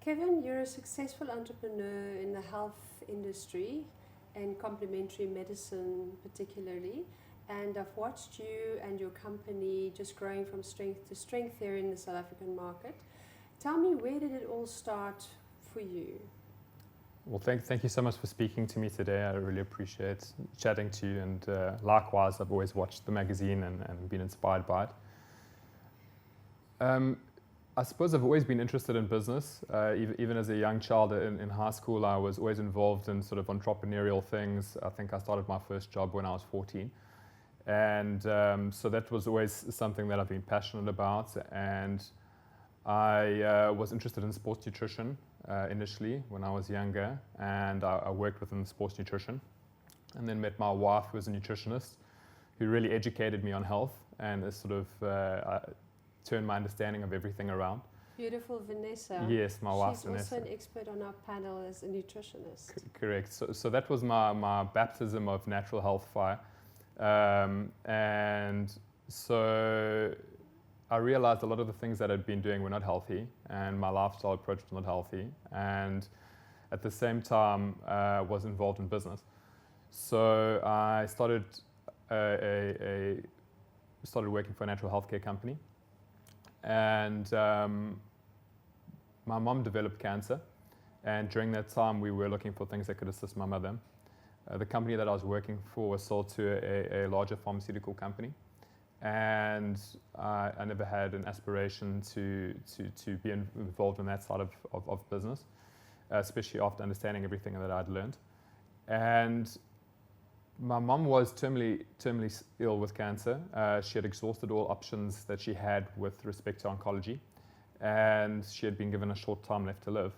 Kevin, you're a successful entrepreneur in the health industry and complementary medicine particularly. And I've watched you and your company just growing from strength to strength here in the South African market. Tell me, where did it all start for you? Well, thank you so much for speaking to me today. I really appreciate chatting to you. And likewise, I've always watched the magazine and been inspired by it. I suppose I've always been interested in business. Even as a young child in high school, I was always involved in sort of entrepreneurial things. I think I started my first job when I was 14. And so that was always something that I've been passionate about. And I was interested in sports nutrition initially when I was younger. And I worked within sports nutrition. And then met my wife, who was a nutritionist, who really educated me on health and sort of turned my understanding of everything around. Beautiful Vanessa. Yes, my wife She's Vanessa. also an expert on our panel as a nutritionist. Correct. So that was my baptism of natural health fire. And so I realized a lot of the things that I'd been doing were not healthy, and my lifestyle approach was not healthy. And at the same time, was involved in business. So I started started working for a natural healthcare company. And my mom developed cancer, and during that time we were looking for things that could assist my mother. The company that I was working for was sold to a larger pharmaceutical company, and I never had an aspiration to be involved in that side of business, especially after understanding everything that I'd learned. And my mum was terminally ill with cancer. She had exhausted all options that she had with respect to oncology, and she had been given a short time left to live.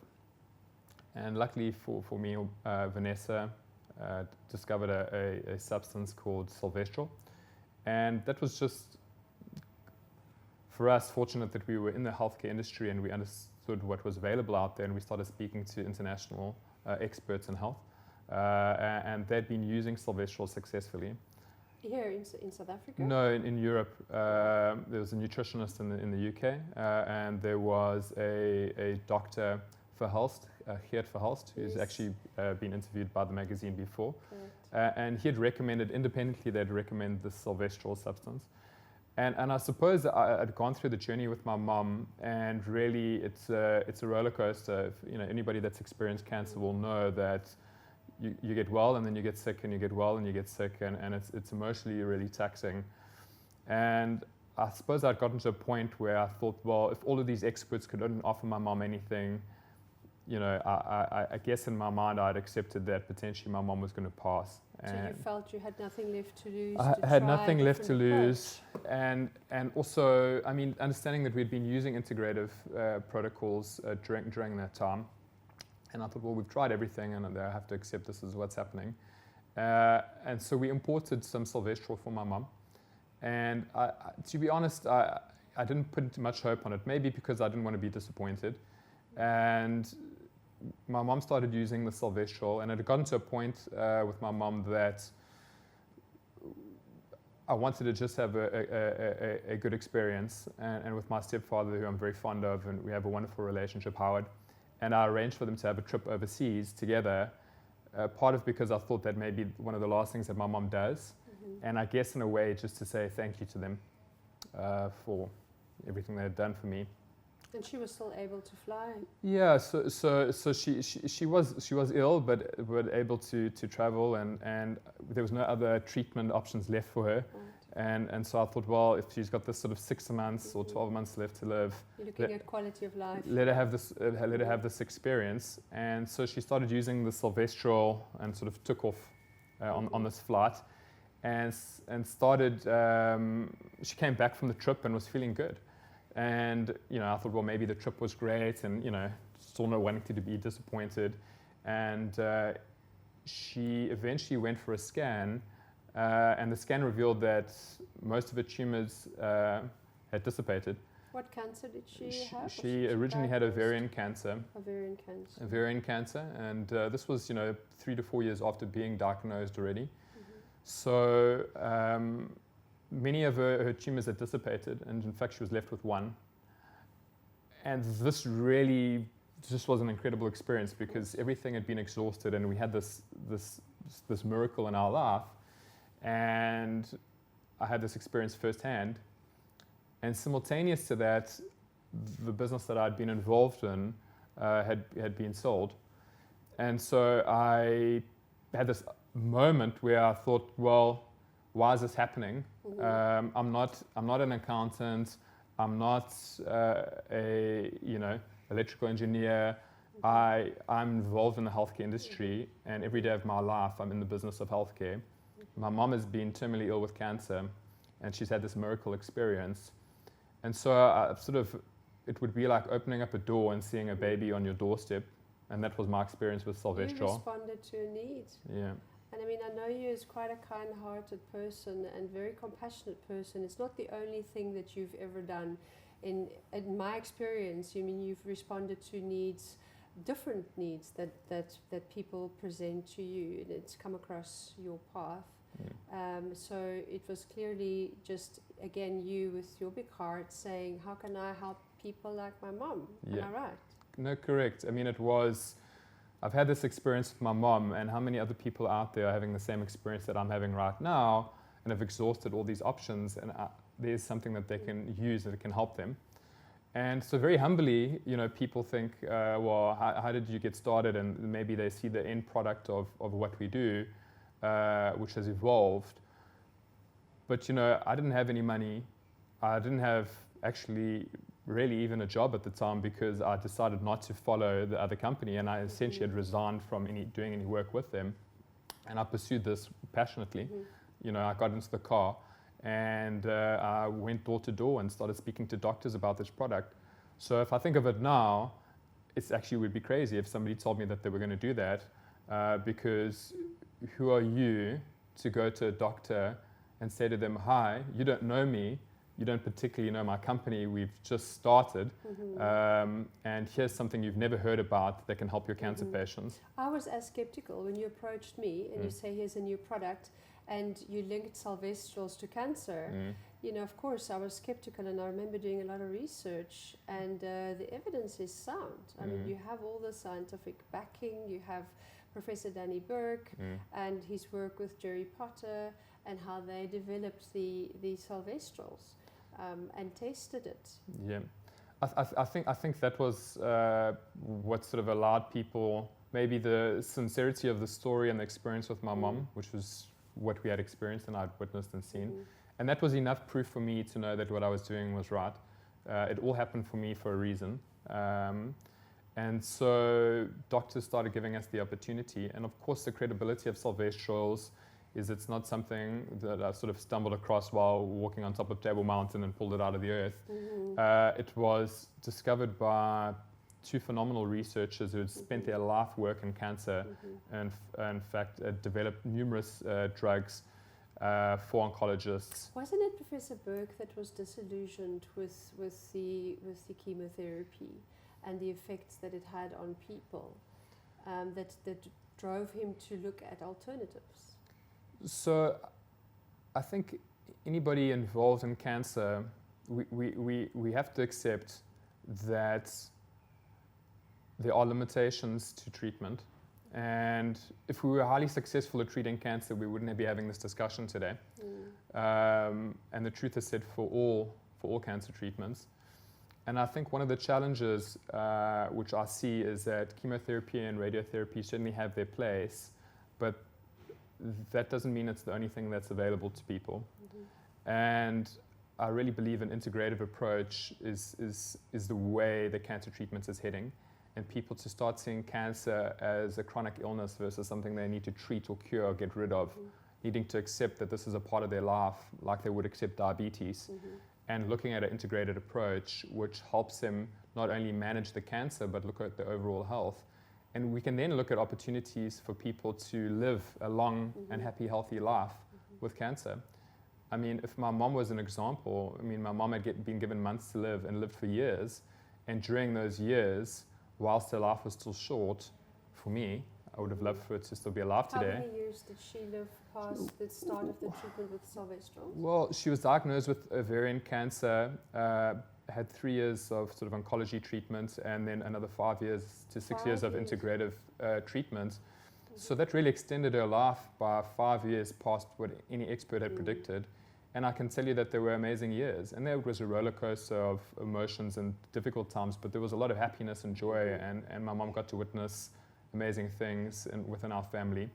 And luckily for me, Vanessa discovered a substance called Sylvestrol, and that was just, for us, fortunate that we were in the healthcare industry and we understood what was available out there, and we started speaking to international experts in health. And they'd been using Sylvestrols successfully. Here in South Africa? No, in Europe. There was a nutritionist in the UK, and there was a doctor Verhulst, Geert Verhulst, who's actually been interviewed by the magazine before. And he had recommended, independently, they'd recommended the Sylvestrol substance. And I suppose I'd gone through the journey with my mum, and really it's a roller coaster. Anybody that's experienced cancer will know that you get well, and then you get sick, and you get well, and you get sick, and it's emotionally really taxing. And I suppose I'd gotten to a point where I thought, well, if all of these experts couldn't offer my mom anything, I guess in my mind I'd accepted that potentially my mom was going to pass. So you felt you had nothing left to lose? I had nothing left to lose, and also, I mean, understanding that we'd been using integrative protocols during that time. And I thought, well, we've tried everything, and I have to accept this is what's happening. And so we imported some Sylvestrol for my mum. And to be honest, I didn't put much hope on it, maybe because I didn't want to be disappointed. And my mum started using the Sylvestrol, and it had gotten to a point with my mum that I wanted to just have a good experience. And with my stepfather, who I'm very fond of, and we have a wonderful relationship, Howard. And I arranged for them to have a trip overseas together, part of because I thought that may be one of the last things that my mom does. Mm-hmm. And I guess in a way just to say thank you to them for everything they had done for me. And she was still able to fly? Yeah, so she was ill, but able to travel, and there was no other treatment options left for her. Right. And so I thought, well, if she's got this sort of 6 months or 12 months left to live, you're looking at quality of life. Let her have this experience. And so she started using the Sylvestrol and sort of took off on this flight, and started. She came back from the trip and was feeling good. And I thought, well, maybe the trip was great, and still not wanting to be disappointed. And she eventually went for a scan. And the scan revealed that most of her tumors had dissipated. What cancer did she have? She originally had ovarian cancer. Ovarian cancer. Ovarian cancer, and this was 3 to 4 years after being diagnosed already. Mm-hmm. So many of her tumors had dissipated, and in fact she was left with one. And this really just was an incredible experience because everything had been exhausted and we had this miracle in our life, and I had this experience firsthand. And simultaneous to that, the business that I'd been involved in had been sold. And so I had this moment where I thought, well, why is this happening? I'm not an accountant. I'm not a electrical engineer. I'm involved in the healthcare industry, and every day of my life I'm in the business of healthcare. My mom has been terminally ill with cancer, and she's had this miracle experience. And so it would be like opening up a door and seeing a baby on your doorstep, and that was my experience with Sylvestrols. You responded to a need. Yeah. And I mean, I know you as quite a kind-hearted person and very compassionate person. It's not the only thing that you've ever done. In my experience, you've responded to needs, different needs that people present to you, and it's come across your path. So it was clearly just, again, you with your big heart saying, how can I help people like my mom? Yeah. Am I right? No, correct. I mean, I've had this experience with my mom, and how many other people out there are having the same experience that I'm having right now and have exhausted all these options, and there's something that they can use that can help them. And so very humbly, people think, well, how did you get started? And maybe they see the end product of what we do, which has evolved. But, I didn't have any money. I didn't have actually really even a job at the time because I decided not to follow the other company, and I essentially had resigned from doing any work with them. And I pursued this passionately. I got into the car and I went door to door and started speaking to doctors about this product. So if I think of it now, it actually would be crazy if somebody told me that they were going to do that, because who are you to go to a doctor and say to them, hi, you don't know me, you don't particularly know my company, we've just started, and here's something you've never heard about that can help your cancer patients. I was as skeptical when you approached me and you say, here's a new product, and you linked Sylvestrols to cancer. Of course, I was skeptical, and I remember doing a lot of research, and the evidence is sound. I mean, you have all the scientific backing, you have Professor Danny Burke and his work with Jerry Potter, and how they developed the Sylvestrols and tested it. Yeah, I think that was what sort of allowed people, maybe the sincerity of the story and the experience with my mom, which was what we had experienced and I'd witnessed and seen. And that was enough proof for me to know that what I was doing was right. It all happened for me for a reason. And so doctors started giving us the opportunity. And of course, the credibility of Sylvestrols is it's not something that I sort of stumbled across while walking on top of Table Mountain and pulled it out of the earth. It was discovered by two phenomenal researchers who had spent their life work in cancer and in fact developed numerous drugs for oncologists. Wasn't it Professor Burke that was disillusioned with the chemotherapy and the effects that it had on people that drove him to look at alternatives? So I think anybody involved in cancer, we have to accept that there are limitations to treatment. And if we were highly successful at treating cancer, we wouldn't be having this discussion today. And the truth is said for all cancer treatments. And I think one of the challenges which I see is that chemotherapy and radiotherapy certainly have their place, but that doesn't mean it's the only thing that's available to people. And I really believe an integrative approach is the way the cancer treatment is heading, and people to start seeing cancer as a chronic illness versus something they need to treat or cure or get rid of, needing to accept that this is a part of their life like they would accept diabetes, and looking at an integrated approach which helps them not only manage the cancer but look at the overall health. And we can then look at opportunities for people to live a long and happy, healthy life with cancer. I mean, if my mom was an example, I mean, my mom had been given months to live and lived for years. And during those years, whilst her life was still short, for me, I would have loved for her to still be alive today. How many years did she live past the start of the treatment with Sylvestrols? Well, she was diagnosed with ovarian cancer had 3 years of sort of oncology treatment and then another 5 years to 6 years of integrative treatment. So that really extended her life by 5 years past what any expert had predicted. And I can tell you that there were amazing years. And there was a roller coaster of emotions and difficult times, but there was a lot of happiness and joy. And my mom got to witness amazing things within our family.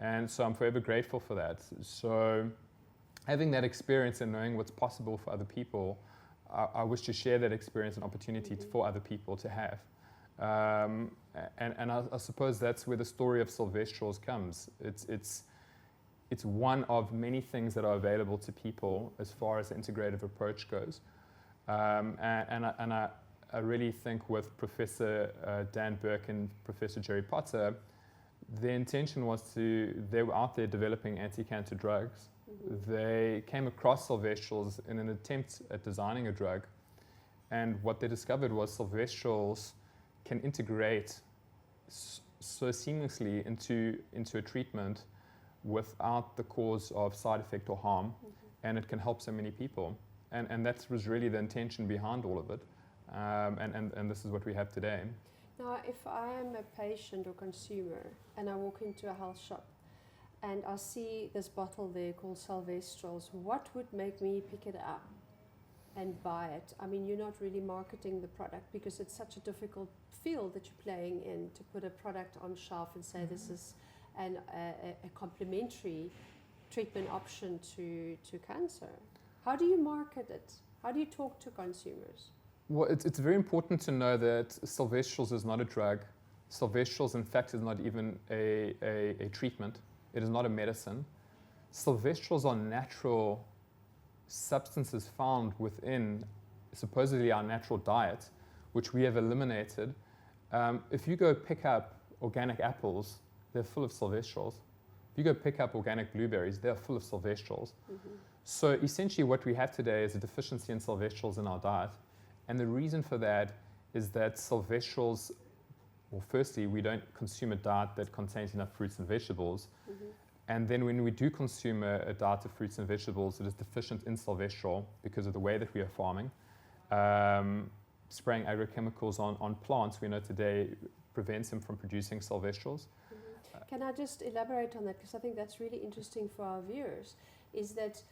And so I'm forever grateful for that. So having that experience and knowing what's possible for other people, I wish to share that experience and opportunity for other people to have. And I suppose that's where the story of Sylvestrols comes. It's one of many things that are available to people as far as the integrative approach goes. And I really think with Professor Dan Burke and Professor Jerry Potter, the intention was they were out there developing anti-cancer drugs. They came across Sylvestrols in an attempt at designing a drug. And what they discovered was Sylvestrols can integrate so seamlessly into a treatment without the cause of side effect or harm, and it can help so many people. And that was really the intention behind all of it. And this is what we have today. Now, if I am a patient or consumer and I walk into a health shop and I see this bottle there called Sylvestrols, what would make me pick it up and buy it? I mean, you're not really marketing the product because it's such a difficult field that you're playing in to put a product on shelf and say this is a complementary treatment option to cancer. How do you market it? How do you talk to consumers? Well, it's very important to know that Sylvestrols is not a drug. Sylvestrols, in fact, is not even a treatment. It is not a medicine. Sylvestrols are natural substances found within supposedly our natural diet, which we have eliminated. If you go pick up organic apples, they're full of Sylvestrols. If you go pick up organic blueberries, they're full of Sylvestrols. So essentially what we have today is a deficiency in Sylvestrols in our diet. And the reason for that is that Sylvestrols, well, firstly, we don't consume a diet that contains enough fruits and vegetables. And then when we do consume a diet of fruits and vegetables, it is deficient in Sylvestrol because of the way that we are farming. Spraying agrochemicals on plants, we know today, prevents them from producing Sylvestrols. Can I just elaborate on that? Because I think that's really interesting for our viewers, is that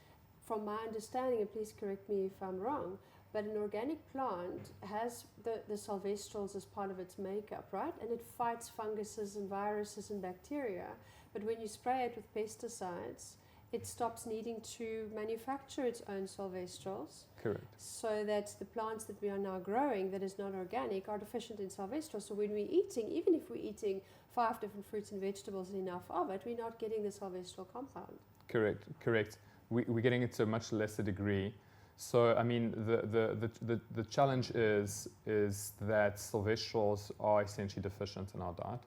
from my understanding, and please correct me if I'm wrong, but an organic plant has the Sylvestrols as part of its makeup, right? And it fights funguses and viruses and bacteria. But when you spray it with pesticides, it stops needing to manufacture its own Sylvestrols. Correct. So that the plants that we are now growing that is not organic are deficient in Sylvestrols. So when we're eating, even if we're eating 5 different fruits and vegetables and enough of it, we're not getting the Sylvestrol compound. Correct. We're getting it to a much lesser degree. So, I mean, the challenge is that Sylvestrols are essentially deficient in our diet.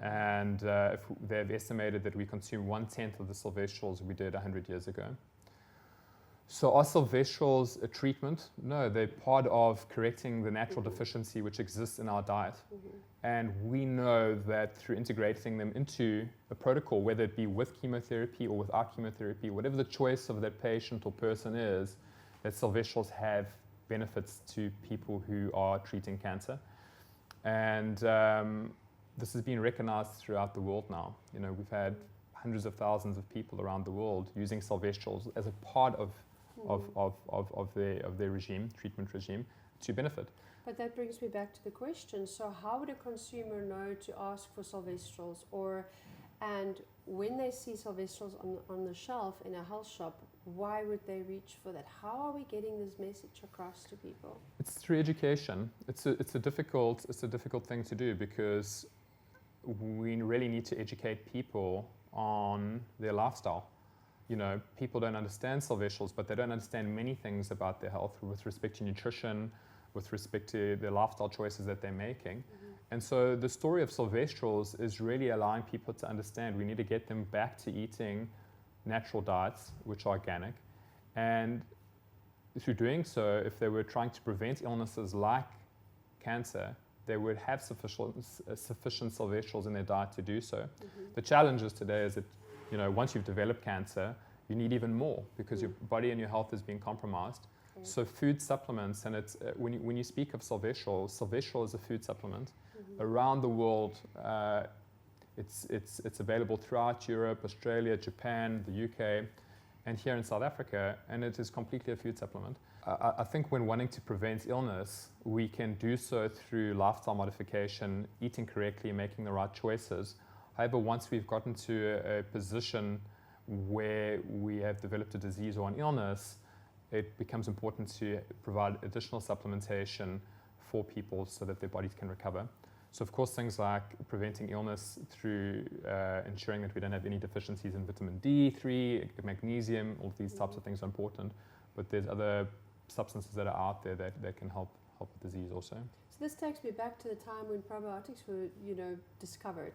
And if they've estimated that we consume 1/10 of the Sylvestrols we did 100 years ago. So are Sylvestrols a treatment? No, they're part of correcting the natural deficiency which exists in our diet. And we know that through integrating them into a protocol, whether it be with chemotherapy or without chemotherapy, whatever the choice of that patient or person is, that Sylvestrols have benefits to people who are treating cancer. And this has been recognized throughout the world now. You know, we've had hundreds of thousands of people around the world using Sylvestrols as a part of their regime, treatment regime, to benefit. But that brings me back to the question. So how would a consumer know to ask for Sylvestrols? And when they see Sylvestrols on the shelf in a health shop, why would they reach for that? How are we getting this message across to people? It's through education. It's a difficult thing to do because we really need to educate people on their lifestyle. You know, people don't understand Sylvestrols, but they don't understand many things about their health with respect to nutrition, with respect to the lifestyle choices that they're making. And so the story of Sylvestrols is really allowing people to understand we need to get them back to eating natural diets, which are organic. And through doing so, if they were trying to prevent illnesses like cancer, they would have sufficient Sylvestrols in their diet to do so. The challenge is today is that, you know, once you've developed cancer, you need even more because your body and your health is being compromised. Okay. So food supplements, and it's when you speak of Sylvestrols, Sylvestrol is a food supplement. Around the world, it's available throughout Europe, Australia, Japan, the UK, and here in South Africa, and it is completely a food supplement. I think when wanting to prevent illness, we can do so through lifestyle modification, eating correctly, making the right choices. However, once we've gotten to a position where we have developed a disease or an illness, it becomes important to provide additional supplementation for people so that their bodies can recover. So of course things like preventing illness through ensuring that we don't have any deficiencies in vitamin D3, magnesium, all these types of things are important, but there's other substances that are out there that can help with disease also. So this takes me back to the time when probiotics were, discovered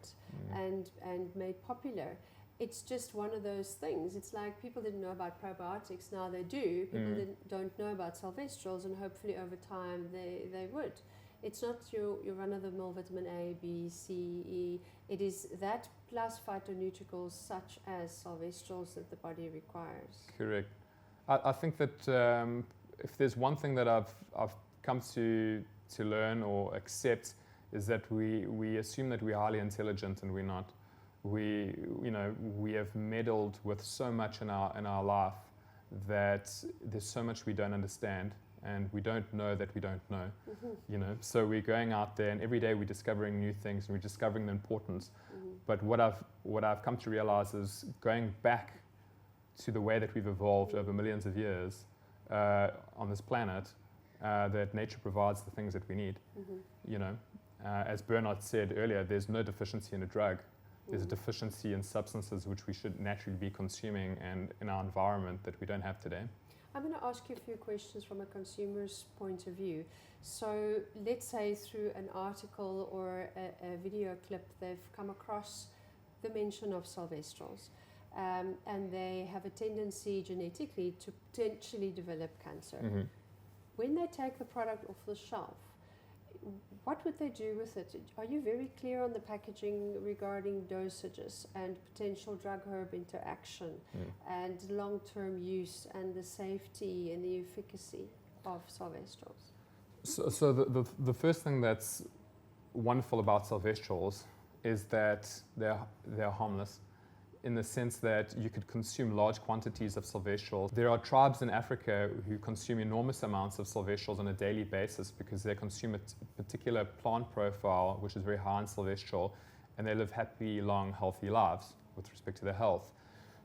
and made popular. It's just one of those things. It's like people didn't know about probiotics, now they do. People don't know about Sylvestrols, and hopefully over time they would. It's not your run-of-the-mill vitamin A, B, C, E. It is that plus phytonutricals such as Sylvestrols that the body requires. Correct. I think that if there's one thing that I've come to learn or accept is that we assume that we're highly intelligent, and we're not. We have meddled with so much in our life that there's so much we don't understand, and we don't know that we don't know. So we're going out there, and every day we're discovering new things, and we're discovering the importance. But what I've come to realize is going back to the way that we've evolved over millions of years on this planet, that nature provides the things that we need. As Bernard said earlier, there's no deficiency in a drug. There's a deficiency in substances which we should naturally be consuming and in our environment that we don't have today. I'm going to ask you a few questions from a consumer's point of view. So let's say through an article or a video clip, they've come across the mention of Sylvestrols, and they have a tendency genetically to potentially develop cancer. When they take the product off the shelf, what would they do with it? Are you very clear on the packaging regarding dosages and potential drug-herb interaction and long-term use and the safety and the efficacy of Sylvestrols? So the first thing that's wonderful about Sylvestrols is that they're harmless, in the sense that you could consume large quantities of Sylvestrols. There are tribes in Africa who consume enormous amounts of Sylvestrols on a daily basis because they consume a particular plant profile which is very high in Sylvestrol, and they live happy, long, healthy lives with respect to their health.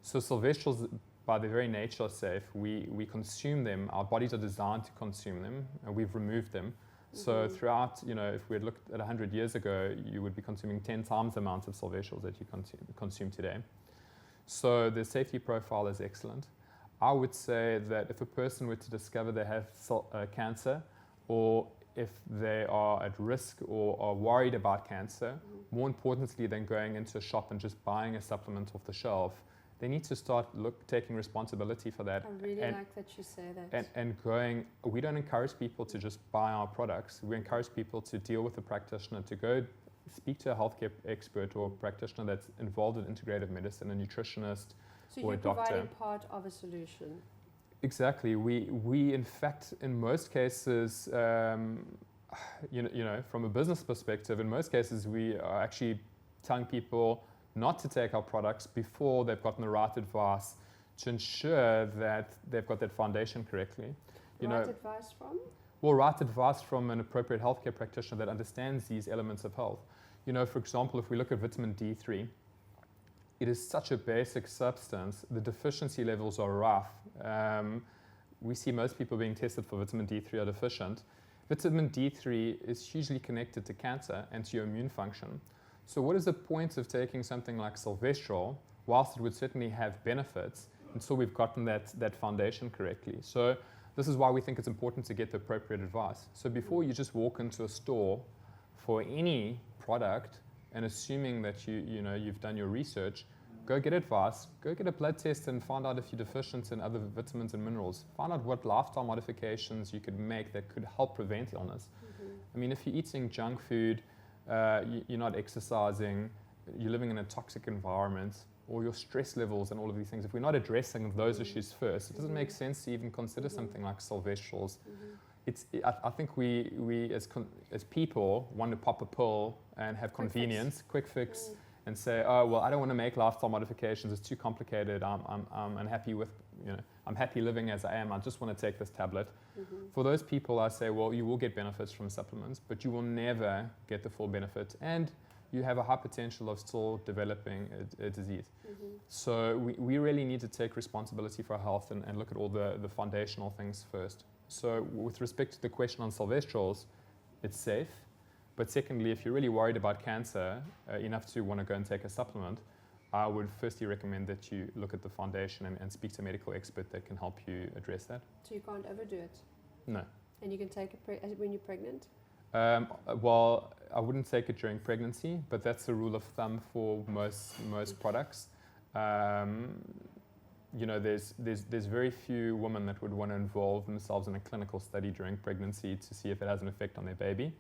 So Sylvestrols, by their very nature, are safe. We consume them. Our bodies are designed to consume them, and we've removed them. So throughout, if we had looked at 100 years ago, you would be consuming 10 times the amount of Sylvestrols that you consume today. So the safety profile is excellent. I would say that if a person were to discover they have cancer, or if they are at risk or are worried about cancer, more importantly than going into a shop and just buying a supplement off the shelf, they need to start taking responsibility for that. I really like that you say that. And we don't encourage people to just buy our products. We encourage people to deal with a practitioner, to go speak to a healthcare expert or practitioner that's involved in integrative medicine, a nutritionist or a doctor. So you're providing part of a solution. Exactly. We in fact, in most cases, from a business perspective, in most cases, we are actually telling people not to take our products before they've gotten the right advice to ensure that they've got that foundation correctly. Advice from? Well, right advice from an appropriate healthcare practitioner that understands these elements of health. For example, if we look at vitamin D3, it is such a basic substance. The deficiency levels are rough. We see most people being tested for vitamin D3 are deficient. Vitamin D3 is hugely connected to cancer and to your immune function. So what is the point of taking something like Sylvestrol, whilst it would certainly have benefits, until we've gotten that foundation correctly? So this is why we think it's important to get the appropriate advice. So before you just walk into a store for any product and assuming that you've done your research, go get advice, go get a blood test and find out if you're deficient in other vitamins and minerals. Find out what lifestyle modifications you could make that could help prevent illness. I mean, if you're eating junk food, you're not exercising, you're living in a toxic environment, or your stress levels and all of these things, if we're not addressing those issues first, it doesn't make Mhm. sense to even consider something like Sylvestrols. Mhm. I think we as people want to pop a pill and have Quick fix. convenience, quick fix, Mm. and say, oh well, I don't want to make lifestyle modifications. It's too complicated. I'm unhappy with, I'm happy living as I am. I just want to take this tablet. Mhm. For those people, I say, well, you will get benefits from supplements, but you will never get the full benefit, and you have a high potential of still developing a disease. Mhm. So we really need to take responsibility for our health and look at all the foundational things first. So with respect to the question on Sylvestrols, it's safe. But secondly, if you're really worried about cancer enough to want to go and take a supplement, I would firstly recommend that you look at the foundation and speak to a medical expert that can help you address that. So you can't overdo it. No. And you can take it when you're pregnant? Well, I wouldn't take it during pregnancy, but that's the rule of thumb for most products. There's very few women that would want to involve themselves in a clinical study during pregnancy to see if it has an effect on their baby.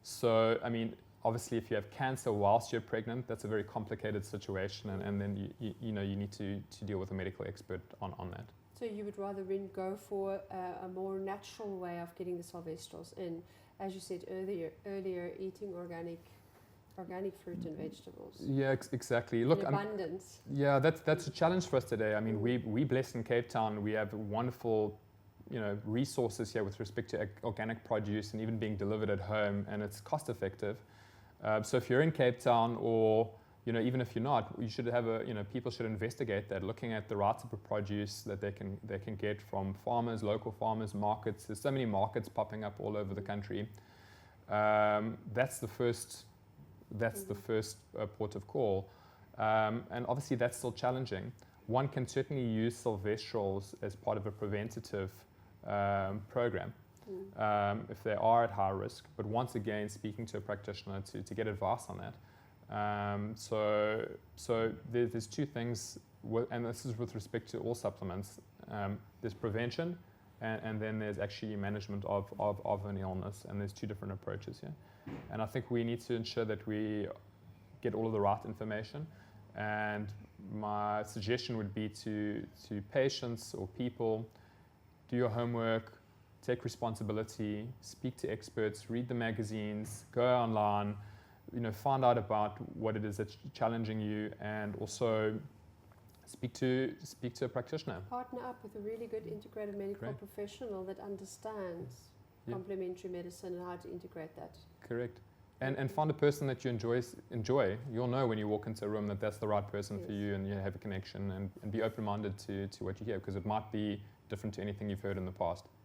So, I mean, obviously, if you have cancer whilst you're pregnant, that's a very complicated situation, and then you need to deal with a medical expert on that. So you would rather go for a more natural way of getting the Sylvestrols in, as you said earlier, eating organic fruit and vegetables. Yeah, exactly. Look, in abundance. Yeah, that's a challenge for us today. I mean, we blessed in Cape Town. We have wonderful, resources here with respect to organic produce and even being delivered at home, and it's cost effective. So if you're in Cape Town, or even if you're not, you should have people should investigate that, looking at the right type of produce that they can get from farmers, local farmers, markets. There's so many markets popping up all over the country. That's the first port of call, and obviously that's still challenging. One can certainly use Sylvestrols as part of a preventative program if they are at high risk, but once again, speaking to a practitioner to get advice on that. So there's two things, and this is with respect to all supplements. There's prevention, and then there's actually management of an illness, and there's two different approaches here. And I think we need to ensure that we get all of the right information. And my suggestion would be to patients or people, do your homework, take responsibility, speak to experts, read the magazines, go online, find out about what it is that's challenging you, and also speak to a practitioner. Partner up with a really good integrative medical professional that understands complementary medicine and how to integrate that. Correct. And find a person that you enjoy. You'll know when you walk into a room that that's the right person for you, and you have a connection, and be open-minded to what you hear, because it might be different to anything you've heard in the past.